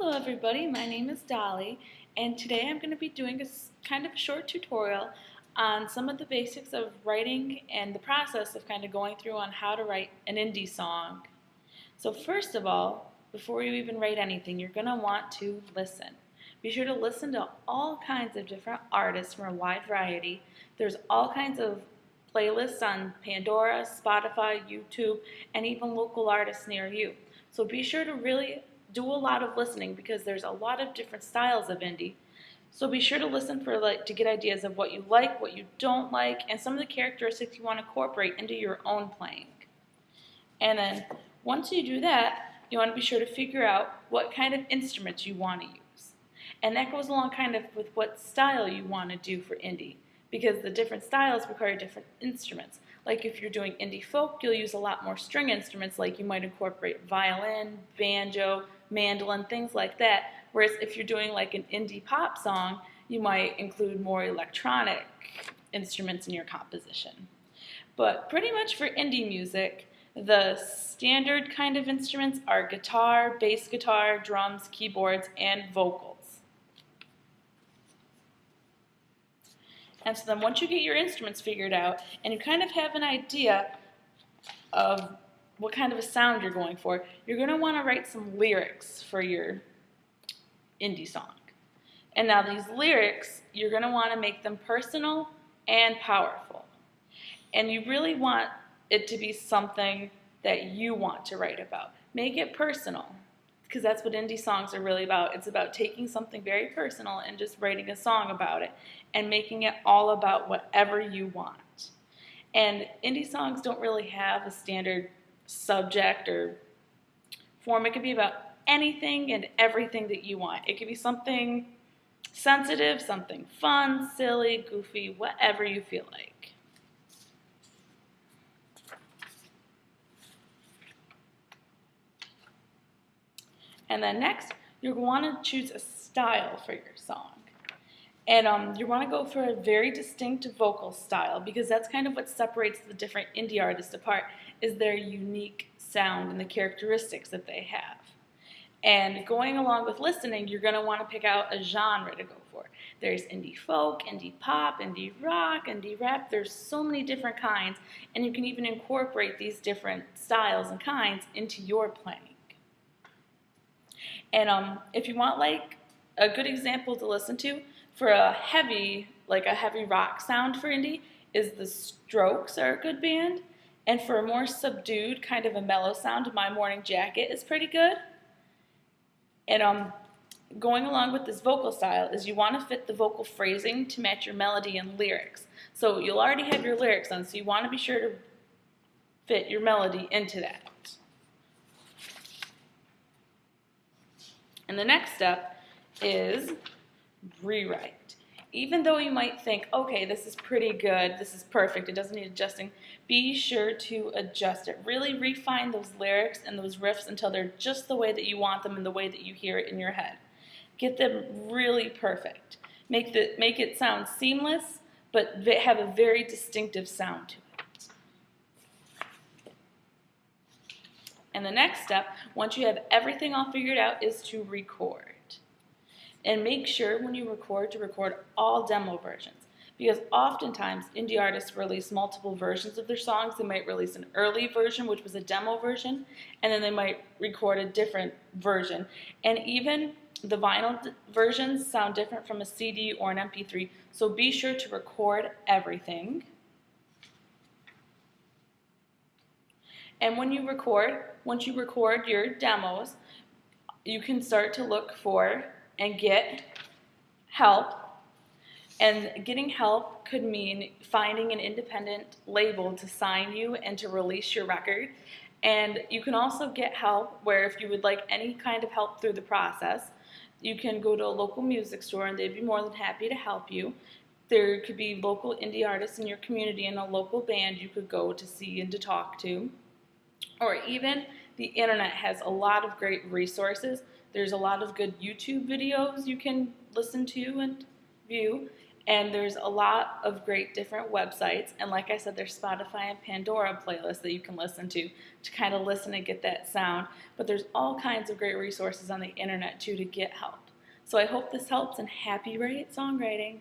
Hello everybody, my name is Dolly, and today I'm going to be doing a kind of a short tutorial on some of the basics of writing and the process of kind of going through on how to write an indie song. So first of all, before you even write anything, you're going to want to listen. Be sure to listen to all kinds of different artists from a wide variety. There's all kinds of playlists on Pandora, Spotify, YouTube, and even local artists near you. So be sure to really do a lot of listening because there's a lot of different styles of indie. So be sure to listen to get ideas of what you like, what you don't like, and some of the characteristics you want to incorporate into your own playing. And then once you do that, you want to be sure to figure out what kind of instruments you want to use. And that goes along kind of with what style you want to do for indie, because the different styles require different instruments. Like if you're doing indie folk, you'll use a lot more string instruments, like you might incorporate violin, banjo, mandolin, things like that. Whereas if you're doing like an indie pop song, you might include more electronic instruments in your composition. But pretty much for indie music, the standard kind of instruments are guitar, bass guitar, drums, keyboards, and vocals. And so then once you get your instruments figured out and you kind of have an idea of what kind of a sound you're going for, you're going to want to write some lyrics for your indie song. And now these lyrics, you're going to want to make them personal and powerful. And you really want it to be something that you want to write about. Make it personal, because that's what indie songs are really about. It's about taking something very personal and just writing a song about it and making it all about whatever you want. And indie songs don't really have a standard subject or form. It could be about anything and everything that you want. It could be something sensitive, something fun, silly, goofy, whatever you feel like. And then next, you want to choose a style for your song. And you want to go for a very distinct vocal style, because that's kind of what separates the different indie artists apart, is their unique sound and the characteristics that they have. And going along with listening, you're going to want to pick out a genre to go for. There's indie folk, indie pop, indie rock, indie rap. There's so many different kinds, and you can even incorporate these different styles and kinds into your playing. And if you want like a good example to listen to for a heavy rock sound for indie, is the Strokes are a good band. And for a more subdued kind of a mellow sound, My Morning Jacket is pretty good. And going along with this vocal style is you want to fit the vocal phrasing to match your melody and lyrics. So you'll already have your lyrics on, so you want to be sure to fit your melody into that. And the next step is rewrite. Even though you might think, okay, this is pretty good, this is perfect, it doesn't need adjusting, be sure to adjust it. Really refine those lyrics and those riffs until they're just the way that you want them and the way that you hear it in your head. Get them really perfect. Make it sound seamless, but have a very distinctive sound to it. And the next step, once you have everything all figured out, is to record. And make sure when you record to record all demo versions, because oftentimes indie artists release multiple versions of their songs. They might release an early version, which was a demo version, and then they might record a different version. And even the vinyl versions sound different from a CD or an MP3, so be sure to record everything. And once you record your demos, you can start to look for and get help. And getting help could mean finding an independent label to sign you and to release your record. And you can also get help where if you would like any kind of help through the process, you can go to a local music store and they'd be more than happy to help you. There could be local indie artists in your community and a local band you could go to see and to talk to. Or even the internet has a lot of great resources. There's a lot of good YouTube videos you can listen to and view. And there's a lot of great different websites. And like I said, there's Spotify and Pandora playlists that you can listen to kind of listen and get that sound. But there's all kinds of great resources on the internet too to get help. So I hope this helps, and happy songwriting.